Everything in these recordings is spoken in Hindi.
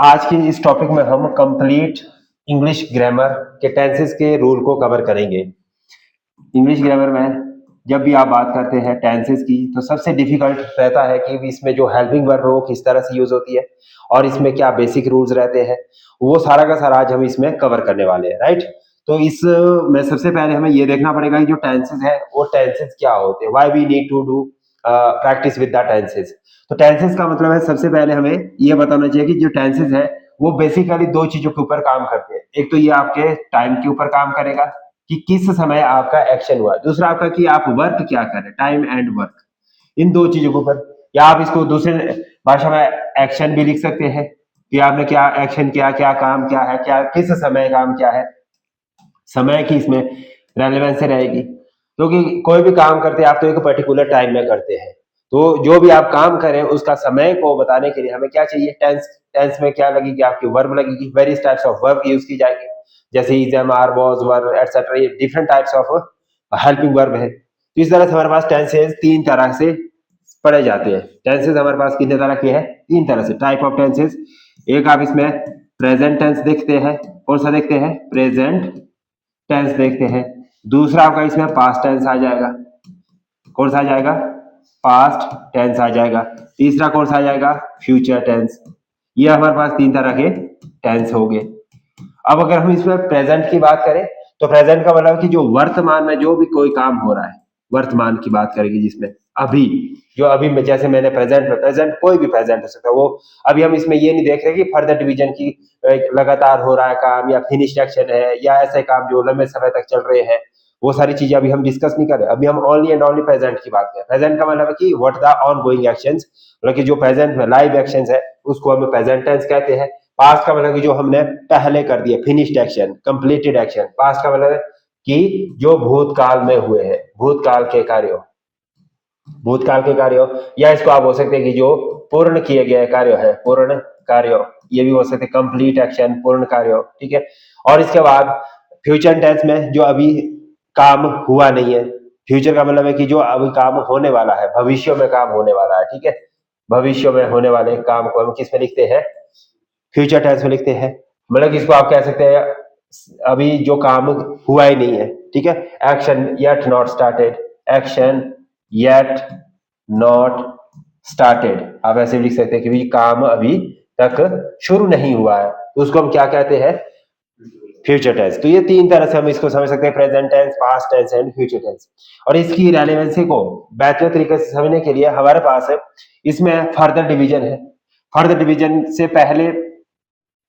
आज की इस टॉपिक में हम कंप्लीट इंग्लिश ग्रामर के टेंसेस के रूल को कवर करेंगे। इंग्लिश ग्रामर में जब भी आप बात करते हैं टेंसेस की तो सबसे डिफिकल्ट रहता है कि इसमें जो हेल्पिंग वर्ब है वो किस तरह से यूज होती है और इसमें क्या बेसिक रूल्स रहते हैं, वो सारा का सारा आज हम इसमें कवर करने वाले हैं, राइट। तो इस में सबसे पहले हमें ये देखना पड़ेगा कि जो टेंसेस है वो टेंसेस क्या होते हैं, why we need to do practice with the tenses. तो टेंसेस का मतलब है सबसे पहले हमें ये बताना चाहिए कि जो टेंसेस है वो बेसिकली दो चीजों के ऊपर काम करते हैं। एक तो ये आपके टाइम के ऊपर काम करेगा कि किस समय आपका एक्शन हुआ, दूसरा आपका कि आप वर्क क्या कर रहे हैं, टाइम एंड वर्क, इन दो चीजों के ऊपर। या आप इसको दूसरे भाषा में एक्शन भी लिख सकते हैं कि आपने क्या एक्शन किया, क्या काम किया है, क्या किस समय काम किया है। समय की इसमें रेलेवेंस रहेगी क्योंकि कोई भी काम करते हैं आप तो एक पर्टिकुलर टाइम में करते हैं। तो जो भी आप काम करें उसका समय को बताने के लिए हमें क्या चाहिए, टेंस। टेंस में क्या लगेगी, आपकी वर्ब लगेगी, various types of verb use की जाएगी, जैसे is, am, are, was, were, etcetera. ये different types of helping verb है। तो इस तरह से हमारे पास टेंसेस तीन तरह से पढ़े जाते हैं। टेंसेस हमारे पास कितने तरह के हैं, तीन तरह से टाइप ऑफ टेंसेस। एक आप इसमें प्रेजेंट टेंस देखते हैं, कौन सा देखते हैं, प्रेजेंट टेंस देखते हैं। दूसरा आपका इसमें पास्ट टेंस आ जाएगा, कौन सा आ जाएगा, पास्ट टेंस आ जाएगा। तीसरा कौन सा आ जाएगा, फ्यूचर टेंस। ये हमारे पास तीन तरह के टेंस हो गए। अब अगर हम इसमें प्रेजेंट की बात करें तो प्रेजेंट का मतलब कि जो वर्तमान में जो भी कोई काम हो रहा है, वर्तमान की बात करेंगे, जिसमें अभी, जो अभी में, जैसे मैंने प्रेजेंट में, प्रेजेंट कोई भी प्रेजेंट हो सकता है वो। अभी हम इसमें ये नहीं देख रहे कि फर्दर डिवीजन की लगातार हो रहा है काम, या फिनिश्ड एक्शन है, या ऐसे काम जो लंबे समय तक चल रहे हैं, वो सारी चीजें अभी हम डिस्कस नहीं कर रहे। अभी हम ओनली एंड ओनली प्रेजेंट की बात करें। प्रेजेंट का मतलब है कि what the on going actions, मतलब कि जो प्रेजेंट में लाइव एक्शंस है उसको हम प्रेजेंट टेंस कहते हैं। पास्ट का मतलब कि जो हमने पहले कर दिया, finished action, completed action. Past का मतलब कि जो भूतकाल में हुए हैं, भूतकाल के कार्यों, भूतकाल के कार्यों। या इसको आप बोल सकते हैं कि जो पूर्ण किए गए कार्य है, पूर्ण कार्य, ये भी बोल सकते हैं कंप्लीट एक्शन, पूर्ण कार्य, ठीक है। और इसके बाद फ्यूचर टेंस में जो अभी काम हुआ नहीं है, फ्यूचर का मतलब है कि जो अभी काम होने वाला है, भविष्य में काम होने वाला है, ठीक है। भविष्य में होने वाले काम को हम किस में लिखते हैं, फ्यूचर टेंस में लिखते हैं। मतलब कि इसको आप कह सकते हैं अभी जो काम हुआ ही नहीं है, ठीक है। Action yet not started, action yet not started, आप ऐसे लिख सकते हैं कि काम अभी तक शुरू नहीं हुआ है, तो उसको हम क्या कहते हैं, फ्यूचर टेंस। तो ये तीन तरह से हम इसको समझ सकते हैं, present tense, past tense and future tense. और इसकी रेलेवेंसी को बेहतर तरीके से समझने के लिए हमारे पास है इसमें फर्दर डिवीजन है। फर्दर डिवीजन से पहले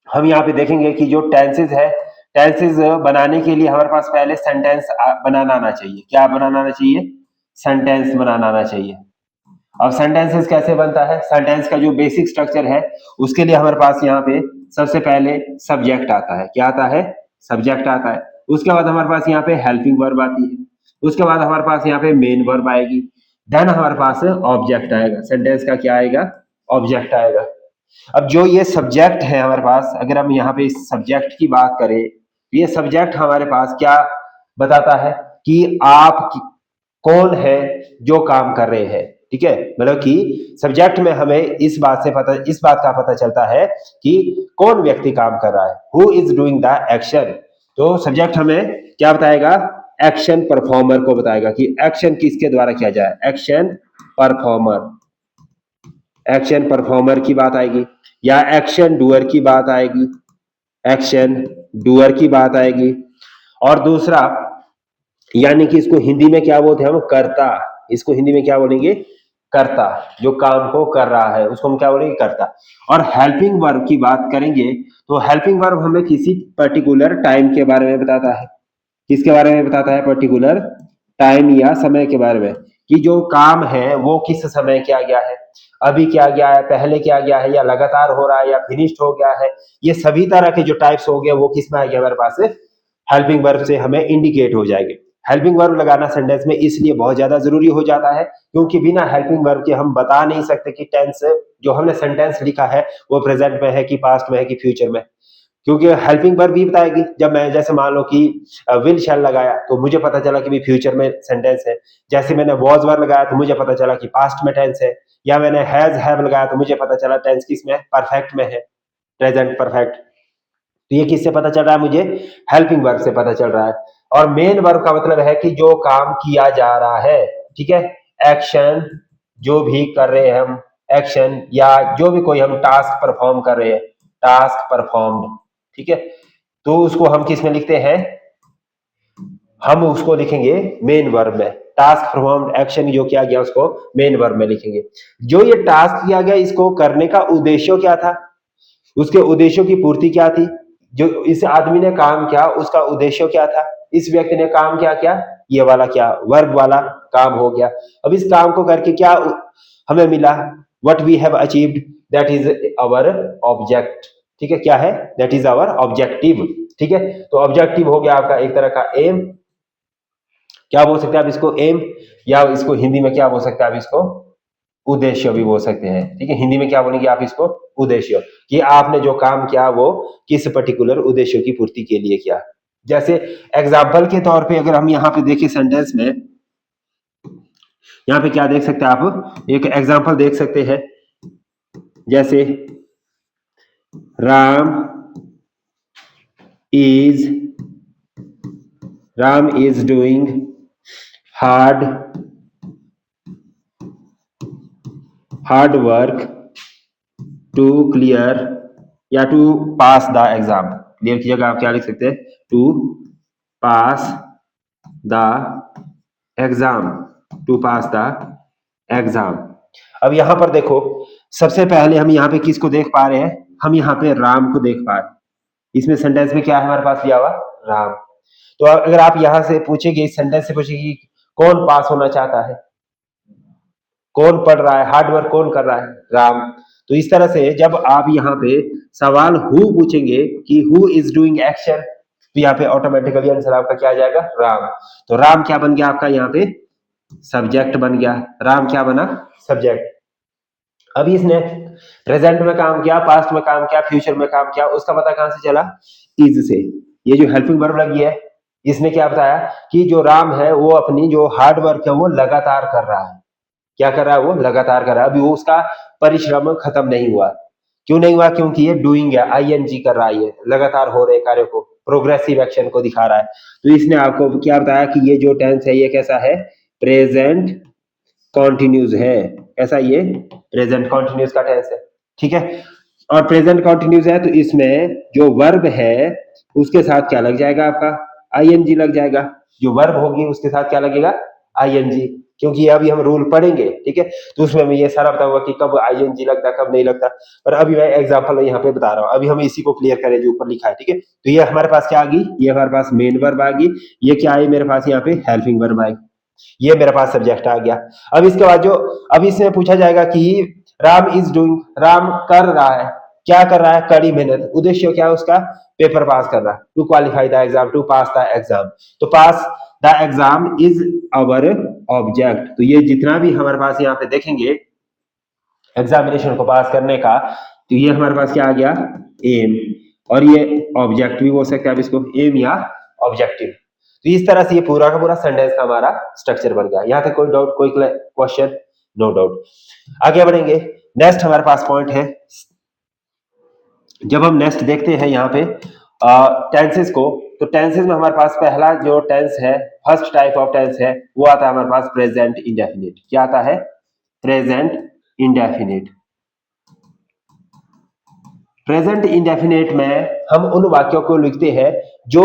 हम यहाँ पे देखेंगे कि जो टेंसेज है, टेंसेज बनाने के लिए हमारे पास पहले सेंटेंस बनाना आना चाहिए। क्या बनाना आना चाहिए, सेंटेंस बनाना आना चाहिए। अब सेंटेंसेस कैसे बनता है, सेंटेंस का जो बेसिक स्ट्रक्चर है उसके लिए हमारे पास यहाँ पे सबसे पहले सब्जेक्ट आता है। क्या आता है, सब्जेक्ट आता है। उसके बाद हमारे पास यहाँ पे हेल्पिंग वर्ब आती है। उसके बाद हमारे पास यहाँ पे मेन वर्ब आएगी। देन हमारे पास ऑब्जेक्ट आएगा। सेंटेंस का क्या आएगा, ऑब्जेक्ट आएगा। अब जो ये सब्जेक्ट है हमारे पास, अगर हम यहाँ पे इस सब्जेक्ट की बात करें, ये सब्जेक्ट हमारे पास क्या बताता है कि आप कौन है जो काम कर रहे हैं, ठीक है। मतलब कि सब्जेक्ट में हमें इस बात का पता चलता है कि कौन व्यक्ति काम कर रहा है, who is doing the action. तो सब्जेक्ट हमें क्या बताएगा, एक्शन परफॉर्मर को बताएगा कि एक्शन किसके द्वारा किया जाए, एक्शन परफॉर्मर, एक्शन परफॉर्मर की बात आएगी, या एक्शन डूअर की बात आएगी, एक्शन डूअर की बात आएगी। और दूसरा, यानी कि इसको हिंदी में क्या बोलते हैं हम, कर्ता। इसको हिंदी में क्या बोलेंगे, कर्ता। जो काम को कर रहा है उसको हम क्या बोलेंगे, कर्ता। और हेल्पिंग वर्ब की बात करेंगे तो हेल्पिंग वर्ब हमें किसी पर्टिकुलर टाइम के बारे में बताता है। किसके बारे में बताता है, पर्टिकुलर टाइम या समय के बारे में, कि जो काम है वो किस समय किया गया है, अभी किया गया है, पहले किया गया है, या लगातार हो रहा है, या फिनिश्ड हो गया है। ये सभी तरह के जो टाइप्स हो गए वो किस में आ गया हमारे पास, हेल्पिंग वर्ब से हमें इंडिकेट हो जाएंगे। हेल्पिंग वर्ब लगाना सेंटेंस में इसलिए बहुत ज्यादा जरूरी हो जाता है क्योंकि बिना हेल्पिंग वर्ब के हम बता नहीं सकते कि टेंस जो हमने सेंटेंस लिखा है वो प्रेजेंट में है कि पास्ट में है कि फ्यूचर में। क्योंकि हेल्पिंग वर्ब भी बताएगी। जब मैं जैसे मान लो कि विल शैल लगाया तो मुझे पता चला कि भी फ्यूचर में सेंटेंस है। जैसे मैंने वॉज वर लगाया तो मुझे पता चला कि पास्ट में टेंस है। या मैंने हैज हैव लगाया तो मुझे पता चला टेंस किस में है, परफेक्ट में है। Present perfect. तो ये किससे पता चल रहा है मुझे? हेल्पिंग वर्ब से पता चल रहा है। और मेन वर्ब का मतलब है कि जो काम किया जा रहा है, ठीक है, एक्शन जो भी कर रहे हैं हम, एक्शन या जो भी कोई हम टास्क परफॉर्म कर रहे हैं, टास्क परफॉर्म्ड, ठीक है, तो उसको हम किस में लिखते हैं? हम उसको लिखेंगे मेन वर्ब में। टास्क परफॉर्म्ड, एक्शन जो किया गया उसको मेन वर्ब में लिखेंगे। जो ये टास्क किया गया इसको करने का उद्देश्य क्या था, उसके उद्देश्यों की पूर्ति क्या थी, जो इस आदमी ने काम किया उसका उद्देश्य क्या था, इस व्यक्ति ने काम क्या किया, ये वाला क्या वर्ब वाला काम हो गया। अब इस काम को करके क्या हमें मिला? What we have achieved, that is our object, ठीक है, क्या है? दैट इज आवर ऑब्जेक्टिव, ठीक है। तो ऑब्जेक्टिव हो गया आपका एक तरह का एम, क्या बोल सकते हैं आप इसको? एम, या इसको हिंदी में क्या बोल सकते हैं आप इसको? उद्देश्य भी बोल सकते हैं, ठीक है। हिंदी में क्या बोलेंगे आप इसको? उद्देश्य, कि आपने जो काम किया वो किस पर्टिकुलर उद्देश्य की पूर्ति के लिए किया। जैसे एग्जाम्पल के तौर पे अगर हम यहाँ पे देखें सेंटेंस में, यहाँ पे क्या देख सकते हैं आप? एक एग्जाम्पल देख सकते हैं, जैसे Ram is doing hard work to clear या to pass the exam. Clear की जगह आप क्या लिख सकते हैं? To pass the exam, to pass the exam. अब यहां पर देखो, सबसे पहले हम यहाँ पे किसको देख पा रहे हैं? हम यहाँ पे राम को देख पा रहे हैं। इसमें सेंटेंस में क्या है हमारे पास दिया हुआ? राम। तो अगर आप यहां से पूछेंगे, इस सेंटेंस से पूछेंगे कौन पास होना चाहता है, कौन पढ़ रहा है, हार्ड वर्क कौन कर रहा है? राम। तो इस तरह से जब आप यहाँ पे सवाल हु पूछेंगे कि हु इज डूइंग एक्शन, तो यहाँ पे ऑटोमेटिकली आंसर आपका क्या आ जाएगा? राम। तो राम क्या बन गया आपका? यहाँ पे सब्जेक्ट बन गया। राम क्या बना? सब्जेक्ट। अभी इसने प्रेजेंट में काम किया, पास्ट में काम किया, फ्यूचर में काम किया, उसका पता कहां से चला? इज से। ये जो हेल्पिंग वर्ब लगी है, इसने क्या बताया कि जो राम है वो अपनी जो हार्ड वर्क है वो लगातार कर रहा है। क्या कर रहा है? वो लगातार कर रहा है। अभी वो उसका परिश्रम खत्म नहीं हुआ। क्यों नहीं हुआ? क्योंकि ये डूइंग है, आईएनजी कर रहा है, ये लगातार हो रहे कार्यों को, प्रोग्रेसिव एक्शन को दिखा रहा है। तो इसने आपको क्या बताया कि ये जो टेंस है ये कैसा है? प्रेजेंट कॉन्टिन्यूस है। ऐसा ये प्रेजेंट कॉन्टिन्यूस का टेंस है, ठीक है। और प्रेजेंट कॉन्टिन्यूस है तो इसमें जो वर्ब है उसके साथ क्या लग जाएगा आपका? आईएनजी लग जाएगा। जो वर्ब होगी उसके साथ क्या लगेगा? आईएनजी। क्योंकि अभी हम रूल पढ़ेंगे, ठीक है, तो उसमें मैं ये सारा बताऊंगा कि कब आईएनजी लगता कब नहीं लगता। पर अभी मैं एग्जांपल यहाँ पे बता रहा हूँ। अभी हम इसी को क्लियर करें जो ऊपर लिखा है, ठीक है। तो ये हमारे पास क्या आ गई? ये हमारे पास मेन वर्ब आ गई। ये क्या है मेरे पास? यहाँ पे हेल्पिंग वर्ब आई। ये मेरे पास सब्जेक्ट आ गया। अब इसके बाद जो अब इसमें पूछा जाएगा कि राम इज डूइंग, राम कर रहा है, क्या कर रहा है? कड़ी मेहनत। उद्देश्य क्या है उसका? पेपर पास कर रहा है, to qualify the exam, to pass the exam. तो pass the exam is our object. तो ये जितना भी हमारे पास यहाँ पे देखेंगे एग्जामिनेशन को पास करने का, तो ये हमारे पास क्या आ गया? एम। और ये ऑब्जेक्ट भी बोल सकते हैं आप इसको, एम या ऑब्जेक्टिव। तो इस तरह से ये पूरा का पूरा सेंटेंस का हमारा स्ट्रक्चर बन गया। यहाँ तक कोई डाउट, कोई क्वेश्चन? No doubt. आगे बढ़ेंगे। नेक्स्ट हमारे पास पॉइंट है, जब हम नेक्स्ट देखते हैं यहाँ पे टेंसेस को, तो टेंसेस में हमारे पास पहला जो टेंस है, फर्स्ट टाइप ऑफ टेंस है, वो आता है हमारे पास प्रेजेंट इंडेफिनिट। क्या आता है? Present indefinite. प्रेजेंट इंडेफिनिट में हम उन वाक्यों को लिखते हैं जो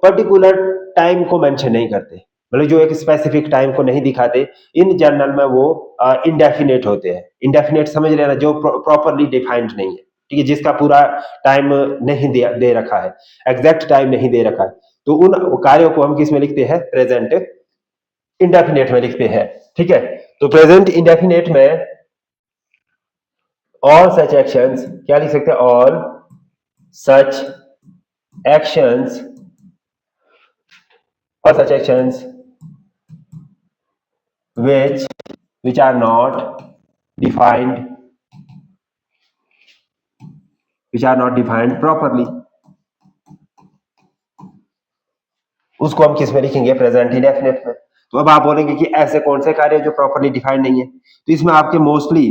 पर्टिकुलर टाइम को मेंशन नहीं करते, मतलब जो एक स्पेसिफिक टाइम को नहीं दिखाते। इन जनरल में वो इंडेफिनिट होते हैं। इंडेफिनिट समझ लेना, जो प्रॉपरली डिफाइंड नहीं है, ठीक है, जिसका पूरा टाइम नहीं दे रखा है, एग्जैक्ट टाइम नहीं दे रखा है। तो उन कार्यों को हम किस में लिखते हैं? प्रेजेंट इंडेफिनिट में लिखते हैं, ठीक है। तो प्रेजेंट इंडेफिनिट में all such actions, क्या लिख सकते हैं? all such actions, all such actions which are not defined, properly, उसको हम किस में लिखेंगे? प्रेजेंट इंडेफिनिट में। तो अब आप बोलेंगे कि ऐसे कौन से कार्य जो प्रॉपरली डिफाइंड नहीं है? तो इसमें आपके मोस्टली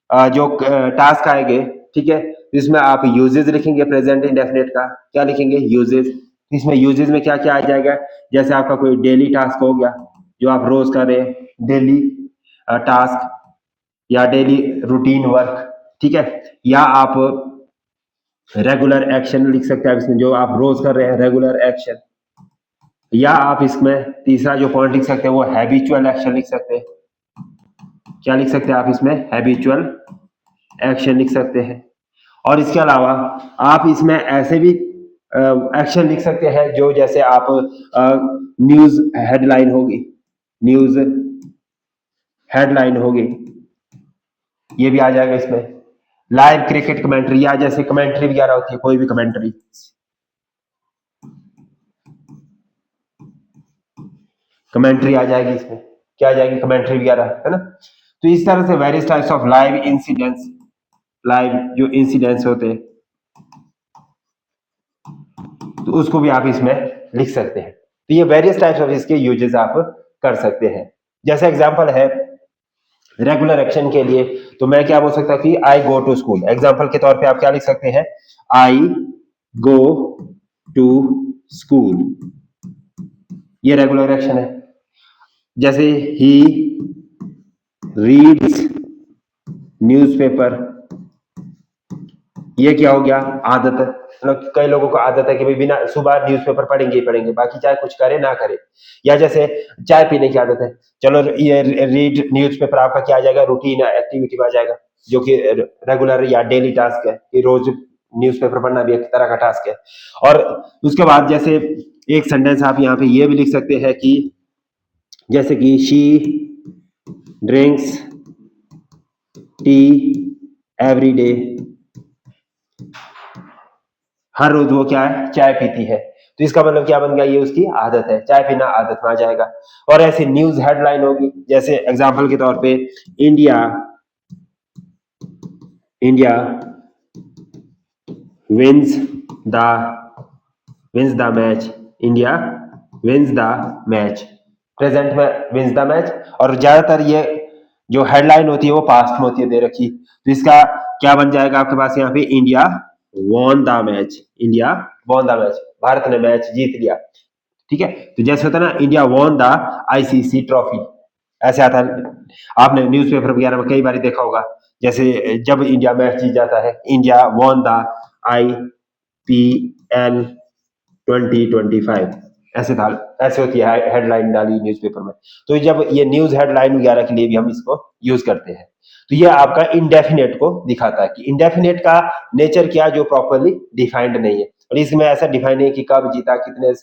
जो टास्क आएंगे, ठीक है, इसमें आप यूजेज लिखेंगे प्रेजेंट इंडेफिनिट का, क्या लिखेंगे यूजेज। इसमें यूजेज में क्या क्या आ जाएगा, जैसे आपका कोई डेली टास्क हो गया जो आप रोज कर रहे हैं, डेली टास्क या डेली रूटीन वर्क, ठीक है, या आप रेगुलर एक्शन लिख सकते हैं इसमें जो आप रोज कर रहे हैं रेगुलर एक्शन, या आप इसमें तीसरा जो पॉइंट लिख सकते हैं वो हैबिचुअल एक्शन लिख सकते हैं। क्या लिख सकते हैं आप इसमें, हैबिचुअल एक्शन लिख सकते हैं। और इसके अलावा आप इसमें ऐसे भी एक्शन लिख सकते हैं जो जैसे आप न्यूज हेडलाइन होगी, न्यूज हेडलाइन होगी, ये भी आ जाएगा इसमें। लाइव क्रिकेट कमेंट्री, या जैसे कमेंट्री वगैरह होती है कोई भी कमेंट्री, कमेंट्री आ जाएगी इसमें, क्या आ जाएगी, कमेंट्री वगैरह, है ना। तो इस तरह से various types of live incidents, live जो इंसिडेंट्स होते हैं तो उसको भी आप इसमें लिख सकते हैं। तो ये वेरियस टाइप्स ऑफ इसके यूजेस आप कर सकते हैं। जैसे एग्जांपल है रेगुलर एक्शन के लिए, तो मैं क्या बोल सकता कि आई गो टू स्कूल, एग्जांपल के तौर पे आप क्या लिख सकते हैं, आई गो टू स्कूल, ये रेगुलर एक्शन है। जैसे ही रीड्स न्यूज़पेपर, ये क्या हो गया, आदत, मतलब कई लोगों को आदत है कि भाई बिना सुबह न्यूज़पेपर पढ़ेंगे ही पढ़ेंगे, बाकी चाहे कुछ करे ना करे। या जैसे चाय पीने की आदत है, चलो ये रीड न्यूज़पेपर आपका क्या आ जाएगा, रूटीन एक्टिविटी में आ जाएगा, जो कि रेगुलर या डेली टास्क है कि रोज न्यूज़पेपर पढ़ना भी एक तरह का टास्क है। और उसके बाद जैसे एक सेंटेंस आप यहाँ पे ये भी लिख सकते हैं कि जैसे कि she drinks tea every day, हर रोज वो क्या है, चाय पीती है। तो इसका मतलब क्या बन गया, ये उसकी आदत है, चाय पीना आदत में आ जाएगा। और ऐसी न्यूज हेडलाइन होगी, जैसे एग्जांपल के तौर पे India India wins the wins the match, India wins the match, present में विंस द मैच। और ज्यादातर ये जो हेडलाइन होती है वो पास्ट में होती है दे रखी, तो इसका क्या बन जाएगा आपके पास यहाँ पे, India won the match, India won the match, Bharat ने मैच जीत लिया, ठीक है। तो जैसे होता है ना, India won the ICC trophy, ऐसे आता है, आपने न्यूज़पेपर वगैरह में कई बार देखा होगा, जैसे जब इंडिया मैच जीत जाता है, इंडिया वॉन द IPL 2025, ऐसे था, ऐसे होती है हेडलाइन डाली न्यूज़पेपर में। तो जब ये न्यूज हेडलाइन वगैरह के लिए भी हम इसको यूज करते हैं। तो ये आपका इंडेफिनेट को दिखाता है कि इंडेफिनेट का नेचर क्या, जो प्रॉपरली डिफाइंड नहीं है। और इसमें ऐसा डिफाइन नहीं है कि कब जीता, कितने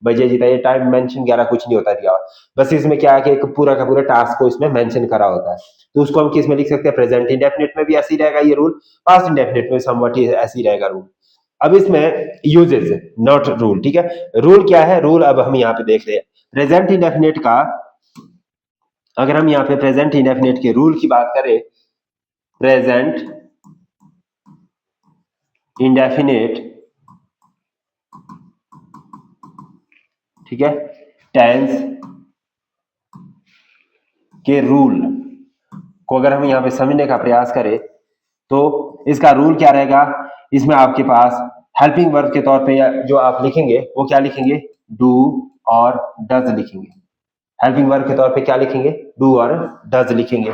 बजे जीता, ये टाइम मेंशन वगैरह कुछ नहीं होता दिया, बस इसमें क्या है कि एक पूरा का पूरा टास्क को इसमें मेंशन करा होता है। तो उसको हम किस में लिख सकते हैं, प्रेजेंट इंडेफिनेट में भी ऐसे ही रहेगा ये रूल, पास्ट इंडेफिनेट में समवट ऐसे ही रहेगा रूल। अब इसमें यूजेज नॉट रूल, ठीक है। रूल क्या है, रूल अब हम यहाँ पे देख रहे हैं प्रेजेंट इंडेफिनेट का। अगर हम यहाँ पे प्रेजेंट इंडेफिनेट के रूल की बात करें, प्रेजेंट इंडेफिनेट, ठीक है, टेंस के रूल को अगर हम यहाँ पे समझने का प्रयास करें तो इसका रूल क्या रहेगा, इसमें आपके पास हेल्पिंग वर्ब के तौर पे जो आप लिखेंगे वो क्या लिखेंगे, डू और डज लिखेंगे। हेल्पिंग वर्ब के तौर पे क्या लिखेंगे, डू और डज लिखेंगे।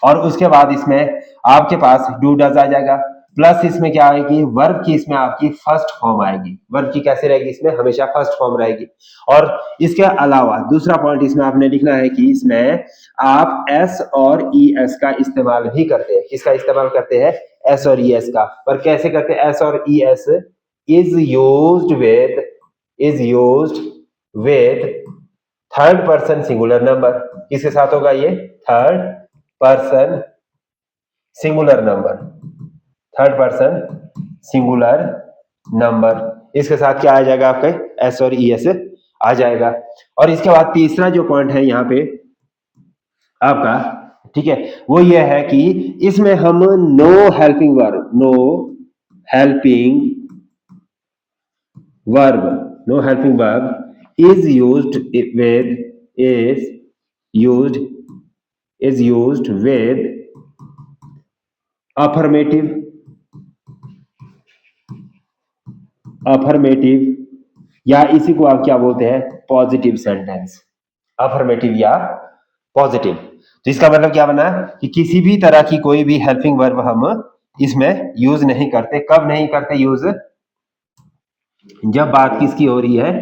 और उसके बाद इसमें आपके पास डू डज आ जाएगा, प्लस इसमें क्या आएगी, वर्ब की इसमें आपकी फर्स्ट फॉर्म आएगी। वर्ब की कैसे रहेगी, इसमें हमेशा फर्स्ट फॉर्म रहेगी। और इसके अलावा दूसरा पॉइंट इसमें आपने लिखना है कि इसमें आप एस और ई एस का इस्तेमाल भी करते हैं। किसका इस्तेमाल करते हैं, एस और ई एस का। पर कैसे करते हैं, एस और E S is used with third person singular number. किसके साथ होगा ये, third person singular number, third person singular number, इसके साथ क्या आ जाएगा आपके, एस और ई एस आ जाएगा। और इसके बाद तीसरा जो पॉइंट है यहाँ पे आपका, ठीक है, वो ये है कि इसमें हम no helping verb is used with affirmative affirmative या इसी को आप क्या बोलते हैं, पॉजिटिव सेंटेंस, अफर्मेटिव या पॉजिटिव। तो इसका मतलब क्या बना कि किसी भी तरह की कोई भी हेल्पिंग वर्ब हम इसमें यूज नहीं करते। कब नहीं करते यूज, जब बात किसकी हो रही है,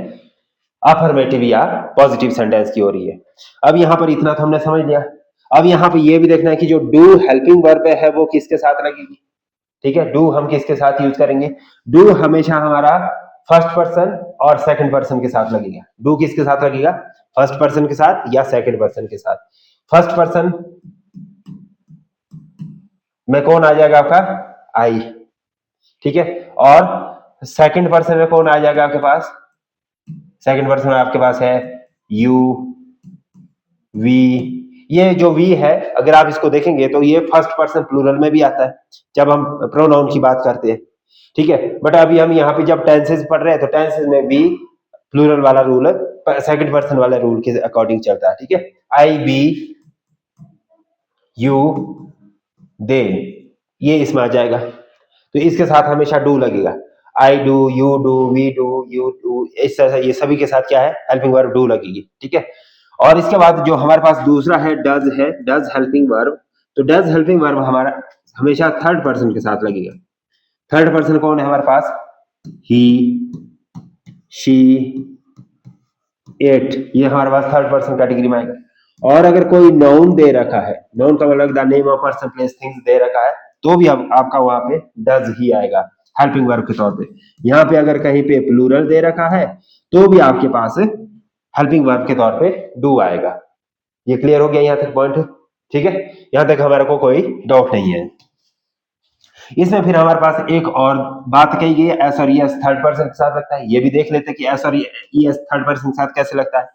अफर्मेटिव या पॉजिटिव सेंटेंस की हो रही है। अब यहां पर इतना तो हमने समझ लिया। अब यहां पर यह भी देखना है कि जो डू हेल्पिंग वर्ब है वो किसके साथ लगेगी। ठीक है, डू हम किसके साथ यूज करेंगे, डू हमेशा हमारा फर्स्ट पर्सन और सेकंड पर्सन के साथ लगेगा। डू किसके साथ लगेगा, फर्स्ट पर्सन के साथ या सेकंड पर्सन के साथ। फर्स्ट पर्सन में कौन आ जाएगा आपका, आई। ठीक है, और सेकंड पर्सन में कौन आ जाएगा आपके पास, सेकंड पर्सन में आपके पास है यू, वी। ये जो वी है अगर आप इसको देखेंगे तो ये फर्स्ट पर्सन प्लूरल में भी आता है जब हम प्रोनाउन की बात करते हैं। ठीक है, बट अभी हम यहाँ पे जब टेंसेस पढ़ रहे हैं तो टेंसेस में भी प्लूरल वाला रूल सेकंड पर्सन वाले रूल के अकॉर्डिंग चलता है। ठीक है, आई, बी, यू, दे, ये इसमें आ जाएगा। तो इसके साथ हमेशा डू लगेगा। I do, you do, we do, you do, इस तरह से ये सभी के साथ क्या है, हेल्पिंग वर्ब डू लगेगी। ठीक है, और इसके बाद जो हमारे पास दूसरा है डज है, डज हेल्पिंग वर्ब। तो डज हेल्पिंग वर्ब हमारा हमेशा थर्ड पर्सन के साथ लगेगा। थर्ड पर्सन कौन है हमारे पास, ही, शी, इट, ये हमारे पास थर्ड पर्सन कैटेगरी में आएगा। और अगर कोई नाउन दे रखा है, नाउन का मतलब the name of person place things they रखा है, तो भी आपका वहां पे डज ही आएगा हेल्पिंग वर्ब के तौर पे। यहाँ पे अगर कहीं पे प्लूरल दे रखा है तो भी आपके पास हेल्पिंग वर्ब के तौर पे डू आएगा। ये क्लियर हो गया यहाँ तक पॉइंट। ठीक है, यहाँ तक हमारे को कोई डाउट नहीं है। इसमें फिर हमारे पास एक और बात कही गई है, एस और ईएस थर्ड पर्सन के साथ लगता है। ये भी देख लेते हैं कि एस और ईएस थर्ड पर्सन के साथ कैसे लगता है।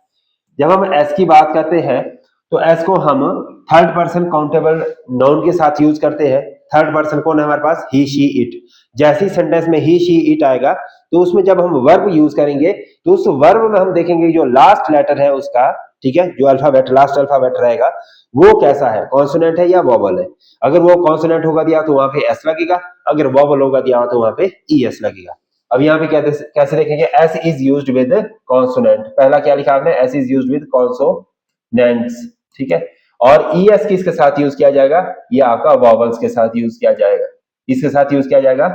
जब हम एस की बात करते हैं तो एस को हम थर्ड पर्सन काउंटेबल नाउन के साथ यूज करते हैं। थर्ड पर्सन कौन है हमारे पास, ही, शी, इट। जैसी सेंटेंस में ही, शी, इट आएगा तो उसमें जब हम वर्ब यूज करेंगे तो उस वर्ब में हम देखेंगे जो लास्ट लेटर है उसका, ठीक है, जो अल्फाबेट लास्ट अल्फाबेट रहेगा वो कैसा है, कॉन्सोनेंट है या वॉवल है। अगर वो कॉन्सोनेंट होगा दिया तो वहां पे एस लगेगा, अगर वॉवल होगा दिया तो वहां पे ई एस लगेगा। अब यहाँ पे कैसे देखेंगे, S is used with consonant. पहला क्या लिखा आपने, S is used with consonants. ठीक है, और ई एस किसके साथ यूज किया जाएगा, ये आपका वॉवल्स के साथ यूज किया जाएगा। इसके साथ यूज किया जाएगा,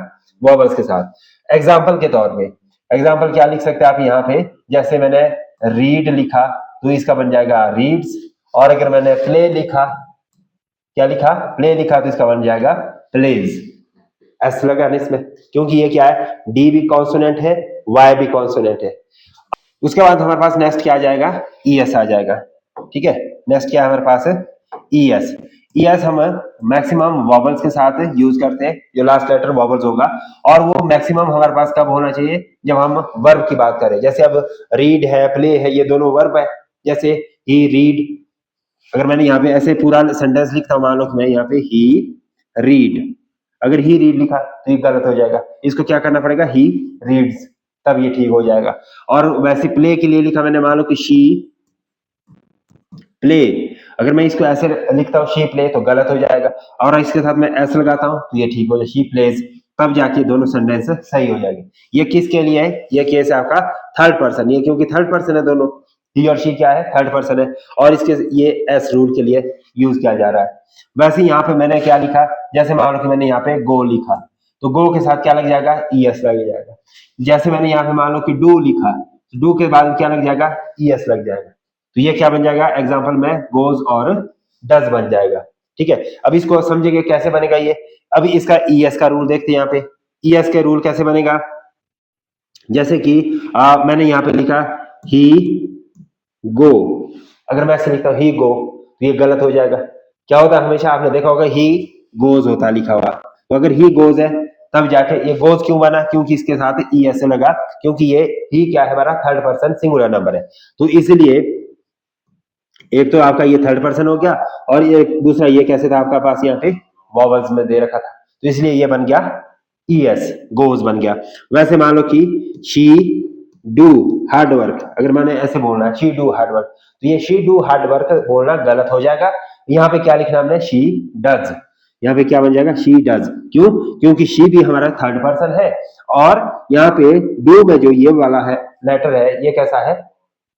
वॉवल्स के साथ। एग्जाम्पल के तौर पे, एग्जाम्पल क्या लिख सकते हैं आप यहाँ पे, जैसे मैंने रीड लिखा तो इसका बन जाएगा रीड्स, और अगर मैंने प्ले लिखा, क्या लिखा, प्ले लिखा, तो इसका बन जाएगा प्लेज। एस लगा ना इसमें, क्योंकि ये क्या है, डी भी कॉन्सोनेंट है, वाई भी कॉन्सोनेंट है। उसके बाद हमारे पास नेक्स्ट क्या आ जाएगा, ई एस आ जाएगा। ठीक है, नेक्स्ट क्या है हमारे पास, ई एस। ई एस हम मैक्सिमम वॉवल्स के साथ यूज करते हैं, जो लास्ट लेटर वॉवल्स होगा, और वो मैक्सिमम हमारे पास कब होना चाहिए, जब हम वर्ब की बात करें। जैसे अब रीड है, प्ले है, ये दोनों वर्ब है। जैसे ही रीड, अगर मैंने यहाँ पे ऐसे पूरा सेंटेंस लिखता हूं, मान लो मैं यहाँ पे ही रीड, अगर ही रीड लिखा तो ये गलत हो जाएगा, इसको क्या करना पड़ेगा, ही रीड्स, तब ये ठीक हो जाएगा। और वैसे प्ले के लिए लिखा मैंने, मान लो कि शी प्ले, अगर मैं इसको ऐसे लिखता हूँ शी प्ले तो गलत हो जाएगा, और इसके साथ मैं एस लगाता हूँ तो ये ठीक हो जाए, शी प्लेज, तब जाके दोनों सेंटेंस सही हो जाएंगे। ये किसके लिए है, ये केस है आपका थर्ड पर्सन, ये क्योंकि थर्ड पर्सन है दोनों, ही और शी क्या है, थर्ड पर्सन है, और इसके ये एस रूल के लिए यूज किया जा रहा है। वैसे यहाँ पे मैंने क्या लिखा, जैसे मान लो कि मैंने यहाँ पे गो लिखा तो गो के साथ क्या लग जाएगा, ई एस लग जाएगा। जैसे मैंने यहाँ पे मान लो कि डू लिखा, डू के बाद क्या लग जाएगा, ई एस लग जाएगा। तो ये क्या बन जाएगा, एग्जाम्पल में गोज और डज बन जाएगा। ठीक है, अब इसको समझेंगे कैसे बनेगा ये। अभी इसका ई एस का रूल देखते हैं। यहाँ पे ई एस के रूल कैसे बनेगा, जैसे कि मैंने यहाँ पे लिखा ही गो, अगर मैं ऐसे लिखता हूँ ही गो तो ये गलत हो जाएगा। क्या होता है, हमेशा आपने देखा होगा ही गोज होता है लिखा हुआ, तो अगर ही गोज है तब जाके ये गोज क्यों बना, क्योंकि इसके साथ ई एस लगा, क्योंकि ये ही क्या है, हमारा थर्ड पर्सन सिंगुलर नंबर है। तो इसलिए एक तो आपका ये थर्ड पर्सन हो गया, और ये दूसरा ये कैसे था आपका पास यहाँ पे वॉवल्स में दे रखा था, तो इसलिए ये बन गया ई एस, गोज बन गया। वैसे मान लो कि शी डू हार्ड वर्क, अगर मैंने ऐसे बोलना है शी डू हार्ड वर्क, तो ये शी डू हार्ड वर्क बोलना गलत हो जाएगा। यहाँ पे क्या लिखना हमने, शी डज। यहाँ पे क्या बन जाएगा, शी डज। क्यों? क्योंकि शी भी हमारा थर्ड पर्सन है, और यहाँ पे डू में जो ये वाला है लेटर है, ये कैसा है,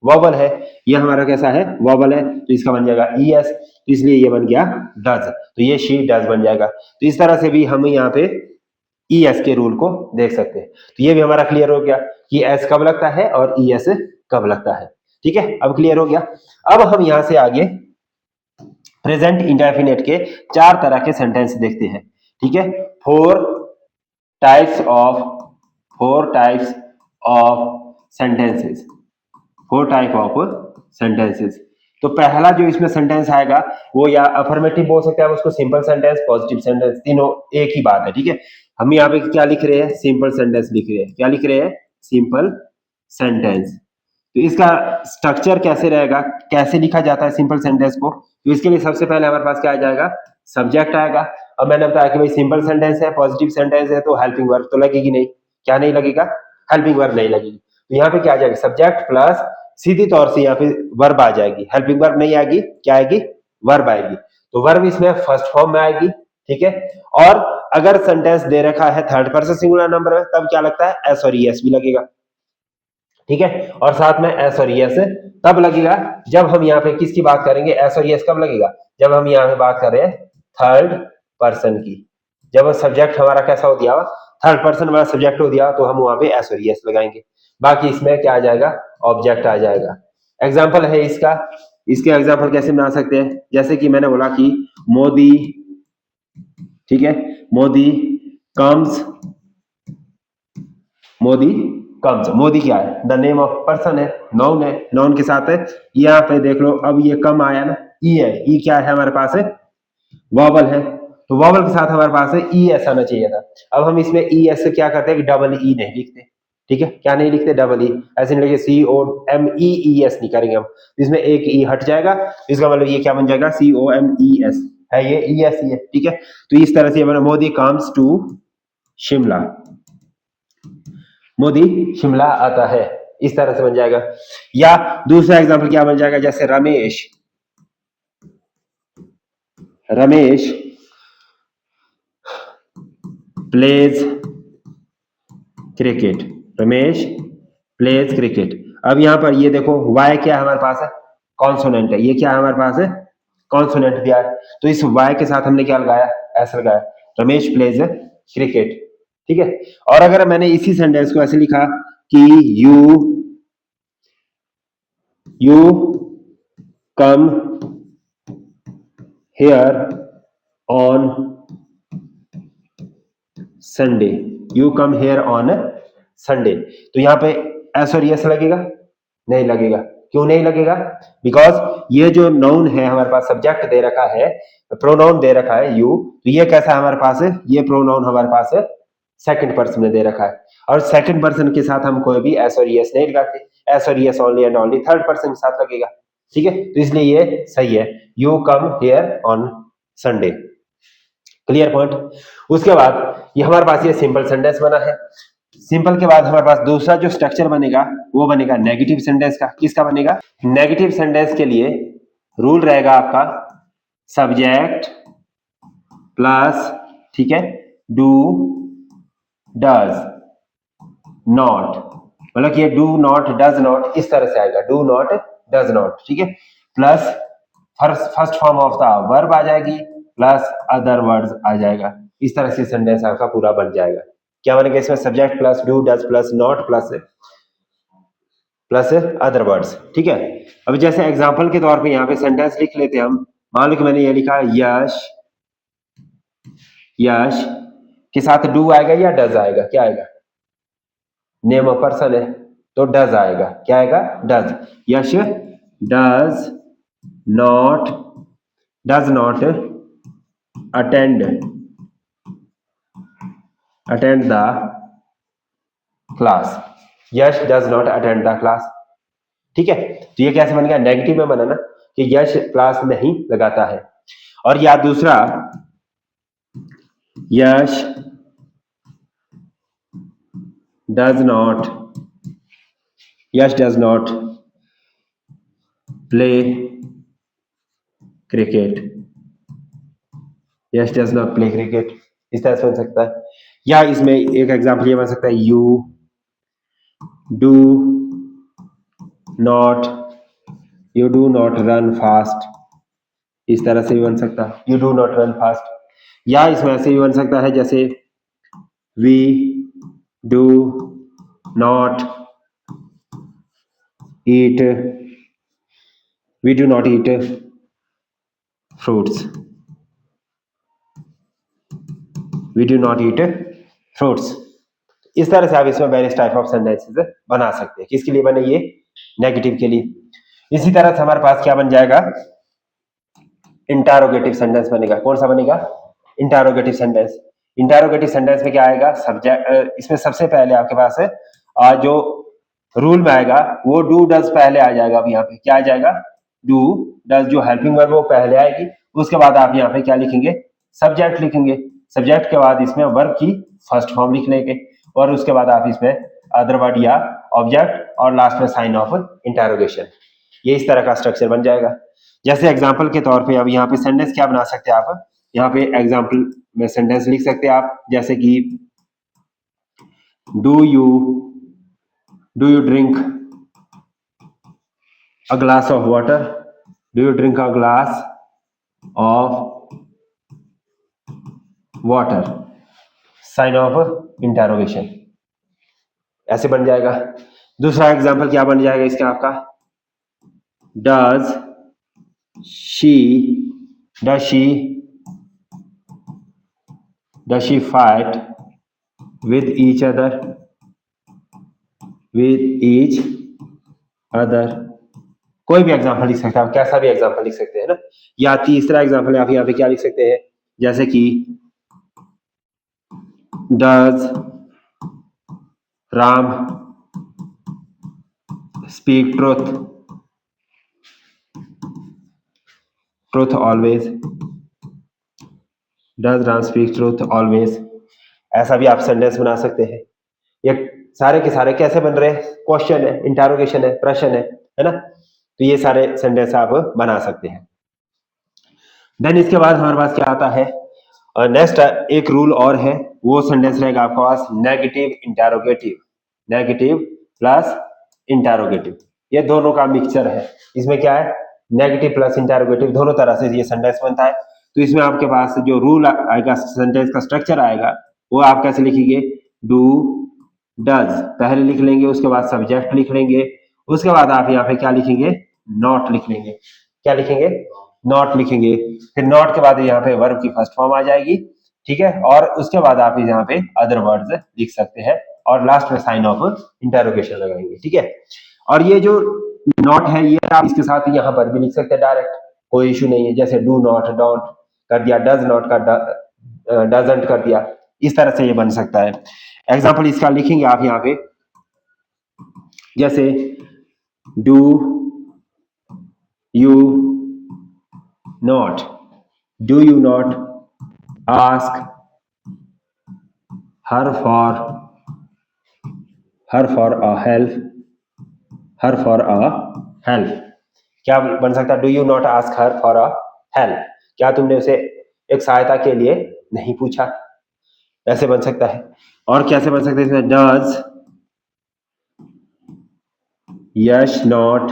वॉवल है, ये हमारा कैसा है, वॉवल है, तो इसका बन जाएगा ई एस, तो इसलिए ये बन गया डज, तो ये शी डज बन जाएगा। तो इस तरह से भी हम यहाँ पे ई एस के रूल को देख सकते हैं। तो ये भी हमारा क्लियर हो गया कि एस कब लगता है और ई एस कब लगता है। ठीक है, अब क्लियर हो गया। अब हम यहां से आगे प्रेजेंट इंडेफिनिट के चार तरह के सेंटेंस देखते हैं। ठीक है, four types of four types of sentences four type of sentences. तो पहला जो इसमें सेंटेंस आएगा वो या अफर्मेटिव बोल सकते हैं हम उसको, सिंपल सेंटेंस, पॉजिटिव सेंटेंस, तीनों एक ही बात है। ठीक है, हम यहाँ पे क्या लिख रहे हैं, सिंपल सेंटेंस लिख रहे हैं। क्या लिख रहे हैं, सिंपल सेंटेंस। तो इसका स्ट्रक्चर कैसे रहेगा, कैसे लिखा जाता है सिंपल सेंटेंस को, तो इसके लिए सबसे पहले हमारे पास क्या आ जाएगा, सब्जेक्ट आएगा। अब मैंने बताया कि भाई सिंपल सेंटेंस है, पॉजिटिव सेंटेंस है, तो हेल्पिंग वर्ब तो लगेगी नहीं। क्या नहीं लगेगा, हेल्पिंग वर्ब नहीं लगेगी। तो यहाँ पे क्या आ जाएगा, सब्जेक्ट प्लस सीधी तौर से यहाँ पे वर्ब आ जाएगी, हेल्पिंग वर्ब नहीं आएगी, क्या आएगी, वर्ब आएगी। तो वर्ब इसमें फर्स्ट फॉर्म में आएगी। ठीक है, और अगर सेंटेंस दे रखा है थर्ड पर्सन सिंगुलर नंबर में, तब क्या लगता है, एस और एस भी लगेगा। ठीक है, और साथ में एस और एस तब लगेगा जब हम यहाँ पे किसकी बात करेंगे, एस और एस कब लगेगा, जब हम यहाँ पे बात कर रहे हैं थर्ड पर्सन की। जब सब्जेक्ट हमारा कैसा हो दिया, थर्ड पर्सन वाला सब्जेक्ट हो दिया, तो हम वहां पे एस और एस लगाएंगे। बाकी इसमें क्या आ जाएगा, ऑब्जेक्ट आ जाएगा। एग्जाम्पल है इसका, इसके एग्जाम्पल कैसे बना सकते हैं, जैसे कि मैंने बोला कि मोदी, ठीक है, मोदी कम्स, मोदी कम्स, मोदी क्या है, द नेम ऑफ पर्सन है, नाउन है, नाउन के साथ है। यहाँ पे देख लो, अब ये कम आया ना, ई है, ई क्या है हमारे पास है, वॉवल है, तो वॉवल के साथ हमारे पास है ई एस आना चाहिए था। अब हम इसमें ई एस से क्या करते हैं कि डबल ई नहीं लिखते। ठीक है, क्या नहीं लिखते, डबल ई, ऐसे नहीं लिखे, सी O M E E S नहीं करेंगे हम, इसमें एक ई हट जाएगा, इसका मतलब ये क्या बन जाएगा, सी ओ एम ई एस है, ये ई एस ही है। ठीक है, तो इस तरह से मोदी कम्स टू शिमला, मोदी शिमला आता है, इस तरह से बन जाएगा। या दूसरा एग्जांपल क्या बन जाएगा, जैसे Ramesh, Ramesh pledge cricket, Ramesh pledge cricket. अब यहां पर ये देखो, वाई क्या है हमारे पास है, कॉन्सोनेंट है, ये क्या है हमारे पास है, कॉन्सोनेंट दिया है, तो इस वाई के साथ हमने क्या लगाया, ऐसा लगाया, रमेश प्लेज क्रिकेट। ठीक है, और अगर मैंने इसी सेंटेंस को ऐसे लिखा कि you come here on Sunday, you come here on Sunday, तो यहाँ पे एस और यस लगेगा, नहीं लगेगा। क्यों नहीं लगेगा, बिकॉज ये जो नाउन है हमारे पास, सब्जेक्ट दे रखा है, प्रोनाउन दे रखा है यू, तो ये कैसा है हमारे पास है, ये प्रोनाउन हमारे पास है सेकंड पर्सन में दे रखा है, और सेकंड पर्सन के साथ हम कोई भी एस और यस नहीं लगाते, एस और yes only and only third person के साथ लगेगा। ठीक है, तो इसलिए ये सही है, you come here on Sunday. Clear point. उसके बाद ये हमारे पास ये सिंपल सेंटेंस बना है। सिंपल के बाद हमारे पास दूसरा जो स्ट्रक्चर बनेगा वो बनेगा नेगेटिव सेंटेंस का। किसका बनेगा, नेगेटिव सेंटेंस के लिए रूल रहेगा आपका सब्जेक्ट प्लस, ठीक है, डू डज नॉट, मतलब ये डू नॉट डज नॉट इस तरह से आएगा, डू नॉट डज नॉट, ठीक है, plus first form of the verb आ जाएगी, प्लस अदर वर्ड्स आ जाएगा। इस तरह से सेंटेंस आपका पूरा बन जाएगा। क्या बनेगा इसमें, subject plus do does plus not plus plus other words. ठीक है, अब जैसे एग्जांपल के तौर पे यहाँ पे सेंटेंस लिख लेते हैं हम। मान लो कि मैंने ये लिखा यश, यश के साथ डू आएगा या डज आएगा, क्या आएगा, नेम ऑफ पर्सन है तो डज आएगा, क्या आएगा, does. Yash does not attend the class, Yash does not attend the class. ठीक है, तो ये कैसे बन गया, नेगेटिव में बना ना कि यश क्लास नहीं लगाता है। और या दूसरा, Yash does not play cricket, Yash does not play cricket, इस तरह से बन सकता है। या इसमें एक एग्जांपल ये बन सकता है, you do not run fast, इस तरह से भी बन सकता है, you do not run fast. या इसमें ऐसे भी बन सकता है जैसे we do not eat fruits, we do not eat fruits. इस तरह से आप इसमें वेरियस टाइप ऑफ सेंटेंसेस बना सकते हैं। किसके लिए बने ये? नेगेटिव के लिए। इसी तरह से हमारे पास क्या बन जाएगा? इंटरोगेटिव सेंटेंस बनेगा। कौन सा बनेगा? Interrogative sentence. इंटरोगेटिव सेंटेंस में क्या आएगा? सब्जेक्ट, इसमें सबसे पहले आपके पास है जो रूल में आएगा वो डू डज पहले आ जाएगा। अब यहाँ पे क्या आ जाएगा? डू डज, जो हेल्पिंग वर्ब वो पहले आएगी। उसके बाद आप यहाँ पे क्या लिखेंगे? सब्जेक्ट लिखेंगे। सब्जेक्ट के बाद इसमें वर्ब की फर्स्ट फॉर्म लिख लेंगे और उसके बाद आप इसमें अदर वर्ड या ऑब्जेक्ट और लास्ट में साइन ऑफ इंटरोगेशन। ये इस तरह का स्ट्रक्चर बन जाएगा। जैसे एग्जाम्पल के तौर पे अब यहाँ पे सेंटेंस क्या बना सकते हैं आप? यहाँ पे एग्जाम्पल में सेंटेंस लिख सकते हैं आप, जैसे कि do you drink a glass of water, do you drink a glass of water, sign of interrogation, ऐसे बन जाएगा। दूसरा एग्जाम्पल क्या बन जाएगा इसका आपका? Does she fight with each other, कोई भी एग्जाम्पल लिख सकते हैं आप, कैसा भी एग्जाम्पल लिख सकते हैं ना। या तीसरा एग्जाम्पल आप यहाँ पे क्या लिख सकते हैं, जैसे कि does Ram speak truth always, does Ram speak truth always, ऐसा भी आप सेंटेंस बना सकते हैं। ये सारे के सारे कैसे बन रहे हैं? क्वेश्चन है, इंटरोगेशन है, प्रश्न है ना। तो ये सारे सेंटेंस आप बना सकते हैं। देन इसके बाद हमारे पास क्या आता है? नेक्स्ट एक रूल और है, वो सेंटेंस रहेगा आपके पास negative interrogative, negative plus interrogative, ये दोनों का मिक्सचर है। इसमें क्या है? नेगेटिव प्लस इंटरोगेटिव, दोनों तरह से ये सेंटेंस बनता है। तो इसमें आपके पास जो रूल आएगा, सेंटेंस का स्ट्रक्चर आएगा, वो आप कैसे लिखेंगे? डू डज पहले लिख लेंगे, उसके बाद सब्जेक्ट लिख लेंगे, उसके बाद आप यहाँ पे क्या लिखेंगे? नॉट लिख लेंगे। क्या लिखेंगे? नॉट लिखेंगे। फिर नॉट के बाद यहाँ पे वर्ब की फर्स्ट फॉर्म आ जाएगी, ठीक है। और उसके बाद आप यहाँ पे अदर वर्ड्स लिख सकते हैं और लास्ट में साइन ऑफ इंटरोगेशन लगाएंगे, ठीक है। और ये जो नॉट है ये आप इसके साथ यहाँ पर भी लिख सकते हैं डायरेक्ट, कोई इश्यू नहीं है। जैसे डू नॉट डोंट कर दिया, डज नॉट का डजंट कर दिया, इस तरह से ये बन सकता है। एग्जाम्पल इसका लिखेंगे आप यहाँ पे, जैसे do you not ask her for a help, क्या बन सकता है? Do you not ask her for a help, क्या तुमने उसे एक सहायता के लिए नहीं पूछा, ऐसे बन सकता है। और कैसे बन सकते हैं? Does Yash not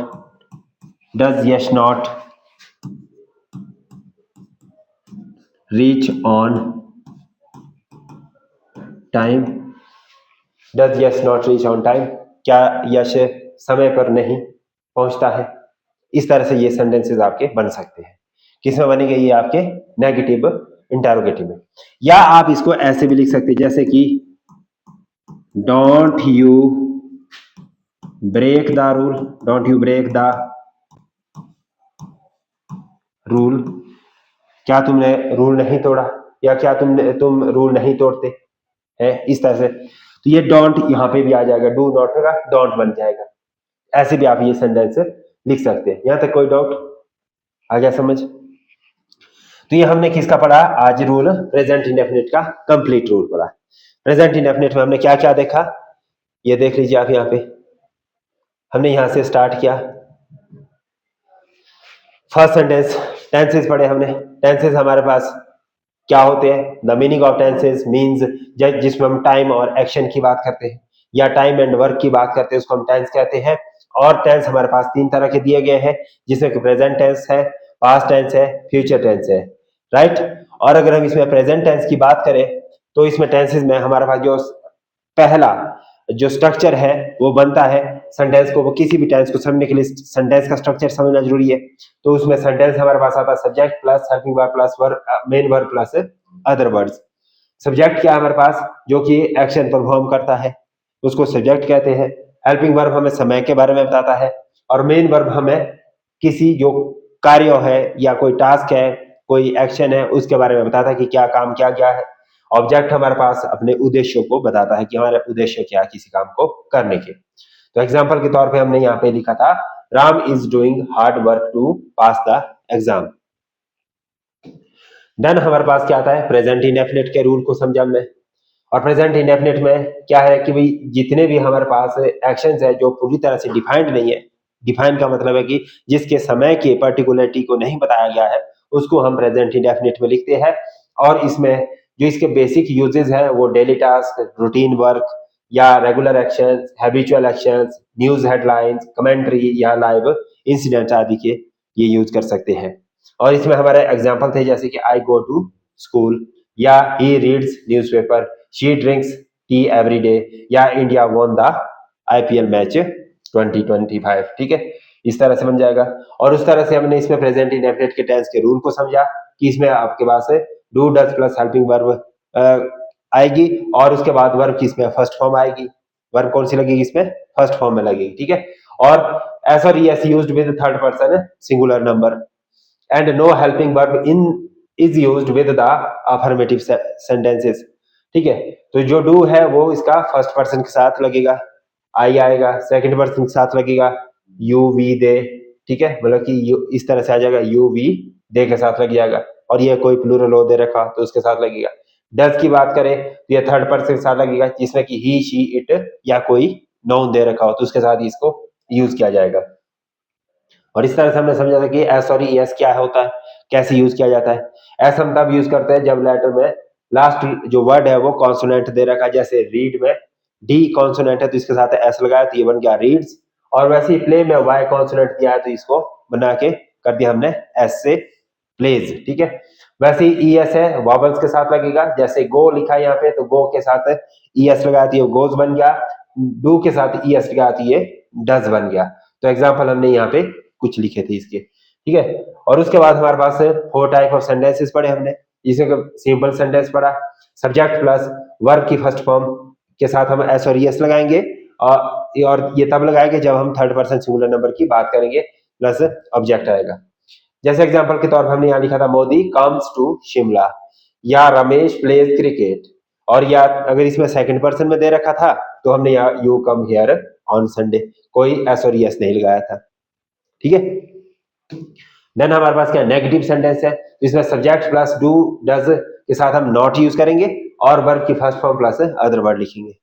reach on time, does Yash not reach on time, क्या यश समय पर नहीं पहुंचता है। इस तरह से ये सेंटेंसेस आपके बन सकते हैं। किसमें बनेंगे? ये आपके नेगेटिव इंटरोगेटिव में। या आप इसको ऐसे भी लिख सकते हैं, जैसे कि don't you break the rule, क्या तुमने रूल नहीं तोड़ा, या क्या तुम रूल नहीं तोड़ते हैं, इस तरह से। तो ये डोंट यहाँ पे भी आ जाएगा, डू नॉट का डोंट बन जाएगा। ऐसे भी आप ये सेंटेंस लिख सकते हैं। यहां तक कोई डाउट आ गया समझ? तो ये हमने किसका पढ़ा आज? रूल प्रेजेंट इंडेफिनिट का कंप्लीट रूल पढ़ा। प्रेजेंट इंडेफिनिट में हमने क्या क्या देखा, ये देख लीजिए आप। यहाँ पे हमने यहां से स्टार्ट किया, फर्स्ट सेंटेंस टेंसेस पढ़े हमने। टेंसेस हमारे पास क्या होते हैं? The meaning of tenses means जिसमें हम टाइम और एक्शन की बात करते हैं या टाइम एंड वर्क की बात करते हैं उसको हम टेंस कहते हैं। और टेंस हमारे पास 3 तरह के दिए गए हैं, जिसमें कि प्रेजेंट टेंस है, पास्ट टेंस है, फ्यूचर टेंस है, राइट। और अगर हम इसमें प्रेजेंट टेंस की बात करें तो इसमें टेंसेस में हमारे पास जो पहला जो स्ट्रक्चर है वो बनता है सेंटेंस को, वो किसी भी टेंस को समझने के लिए सेंटेंस का स्ट्रक्चर समझना जरूरी है। तो उसमें सेंटेंस हमारे पास आता है subject plus helping verb plus main verb plus other words. Subject क्या है हमारे पास? जो कि एक्शन परफॉर्म करता है, उसको सब्जेक्ट कहते हैं। हेल्पिंग वर्ब हमें समय के बारे में बताता है और मेन वर्ब हमें किसी जो कार्य है या कोई टास्क है, कोई एक्शन है, उसके बारे में बताता है कि क्या काम किया गया है। ऑब्जेक्ट हमारे पास अपने उद्देश्यों को बताता है कि हमारे उद्देश्य क्या है किसी काम को करने के। तो एग्जाम्पल के तौर पे हमने यहाँ पे लिखा था Ram is doing hard work to pass the exam. Then हमारे पास क्या आता है? प्रेजेंट इंडेफिनिट के रूल को समझा हमने। और प्रेजेंट इंडेफिनिट में क्या है कि भाई जितने भी हमारे पास एक्शंस है जो पूरी तरह से डिफाइंड नहीं है, डिफाइन का मतलब है कि जिसके समय की पर्टिकुलरिटी को नहीं बताया गया है, उसको हम प्रेजेंट इंडेफिनिट में लिखते हैं। और इसमें जो इसके बेसिक यूजेस है वो डेली टास्क, रूटीन वर्क या regular actions, habitual actions, news headlines, commentary या लाइव इंसिडेंट आदि के ये यूज कर सकते हैं। और इसमें हमारे एग्जाम्पल थे जैसे कि आई गो टू स्कूल या he reads newspaper, she drinks tea every day या India won the IPL match 2025। ठीक है, इस तरह से बन जाएगा। और उस तरह से हमने इसमें प्रेजेंट इंडेफिनिट के टेंस के रूल को समझा कि इसमें आपके पास है do does plus helping verb आएगी और उसके बाद वर्ब की इसमें फर्स्ट फॉर्म आएगी। वर्ब कौन सी लगेगी? इसमें फर्स्ट फॉर्म में लगेगी। ठीक है, और एस और S used with third person singular number and no helping verb in is used with the affirmative sentences। ठीक है, तो जो do है वो इसका फर्स्ट पर्सन के साथ लगेगा, आई आएगा, सेकंड पर्सन के साथ लगेगा यू वी दे। ठीक है, मतलब कि इस तरह से आ जाएगा यू वी दे के साथ लग जाएगा। और ये कोई प्लूरल हो दे रखा तो उसके साथ लगेगा। डज की बात करें तो ये थर्ड पर्सन के साथ लगेगा, जिसमें कि ही शी इट या कोई नाउन दे रखा हो तो उसके साथ इसको यूज किया जाएगा। और इस तरह से हमने समझा था कि एस और एस क्या होता है, कैसे यूज किया जाता है। एस हम तब यूज करते हैं जब लेटर में लास्ट जो वर्ड है वो कॉन्सोनेंट दे रखा है, जैसे रीड में डी कॉन्सोनेंट है तो इसके साथ एस लगाया तो ये बन गया रीड्स। और वैसे ही प्ले में वाई कॉन्सोनेंट दिया है तो इसको बना के कर दिया हमने एस से प्लेज। ठीक है, वैसे ही ई एस है वॉवल्स के साथ लगेगा, जैसे गो लिखा है यहाँ पे तो गो के साथ ई एस लगा दिया गोज बन गया, डू के साथ ई एस लगा दिए डज बन गया। तो एग्जाम्पल हमने यहाँ पे कुछ लिखे थे इसके। ठीक है, और उसके बाद हमारे पास 4 टाइप ऑफ सेंटेंसेस पढ़े हमने, जिसमें सिंपल सेंटेंस पढ़ा, सब्जेक्ट प्लस वर्ब की फर्स्ट फॉर्म के साथ हम एस और एस लगाएंगे और ये तब लगाएंगे जब हम थर्ड पर्सन सिंगुलर नंबर की बात करेंगे प्लस ऑब्जेक्ट आएगा। जैसे एग्जांपल के तौर पर हमने यहाँ लिखा था मोदी कम्स टू शिमला या रमेश प्लेज क्रिकेट। और या अगर इसमें सेकंड पर्सन में दे रखा था तो हमने यहाँ you come here on Sunday, कोई एस और एस नहीं लगाया था। ठीक है, देन हमारे पास क्या नेगेटिव सेंटेंस है, इसमें सब्जेक्ट प्लस डू डज के साथ हम नॉट यूज करेंगे और वर्ब की first form plus other word लिखेंगे।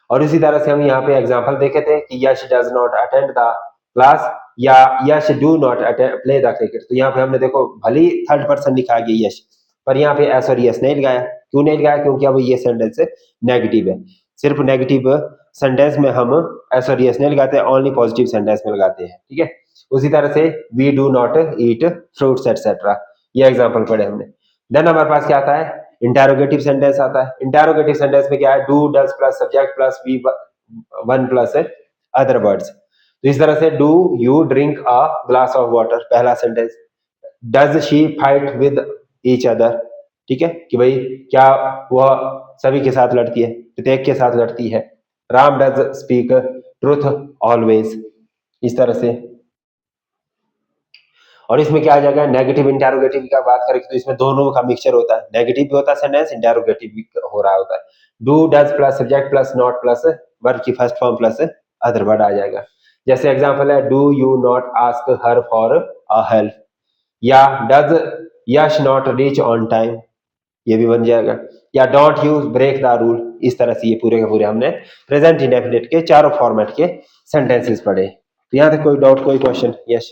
और इसी तरह से हम यहाँ पे एग्जांपल देखे थे कि Yash does not attend the class या Yash do not play the cricket. तो यहाँ पे हमने देखो भली थर्ड पर्सन लिखा गया यश, पर यहाँ पे एस और यस नहीं लगाया। क्यों नहीं लगाया? क्योंकि अब ये सेंटेंस नेगेटिव है। सिर्फ नेगेटिव सेंटेंस में हम एस और यस नहीं लगाते, ओनली पॉजिटिव सेंटेंस में लगाते हैं। ठीक है, उसी तरह से we do not eat fruits etcetera, ये एग्जांपल पढ़े हमने। देन हमारे पास क्या आता है? इंटेरोगेटिव सेंटेंस आता है। इंटेरोगेटिव सेंटेंस में क्या है? Do does plus subject plus V one plus other words. तो इस तरह से do you drink a glass of water पहला सेंटेंस, does she fight with each other. ठीक है, कि भाई क्या वह सभी के साथ लड़ती है, प्रत्येक के साथ लड़ती है। Ram does speak truth always, इस तरह से। और इसमें क्या आ जाएगा? नेगेटिव इंटेरोगेटिव की बात करें तो इसमें दोनों का मिक्सचर होता है, नेगेटिव भी होता है सेंटेंस, इंटेरोगेटिव भी हो रहा होता है। Do does plus subject plus not plus verb की first form plus other word आ जाएगा। जैसे एग्जांपल है do you not ask her for a help या does Yash not reach on time, ये भी बन जाएगा। या don't you break the rule. इस तरह से ये पूरे के पूरे हमने प्रेजेंट इंडेफिनिट के चारों फॉर्मेट के सेंटेंसेस पढ़े। तो यहाँ तक कोई डाउट, कोई क्वेश्चन? यस।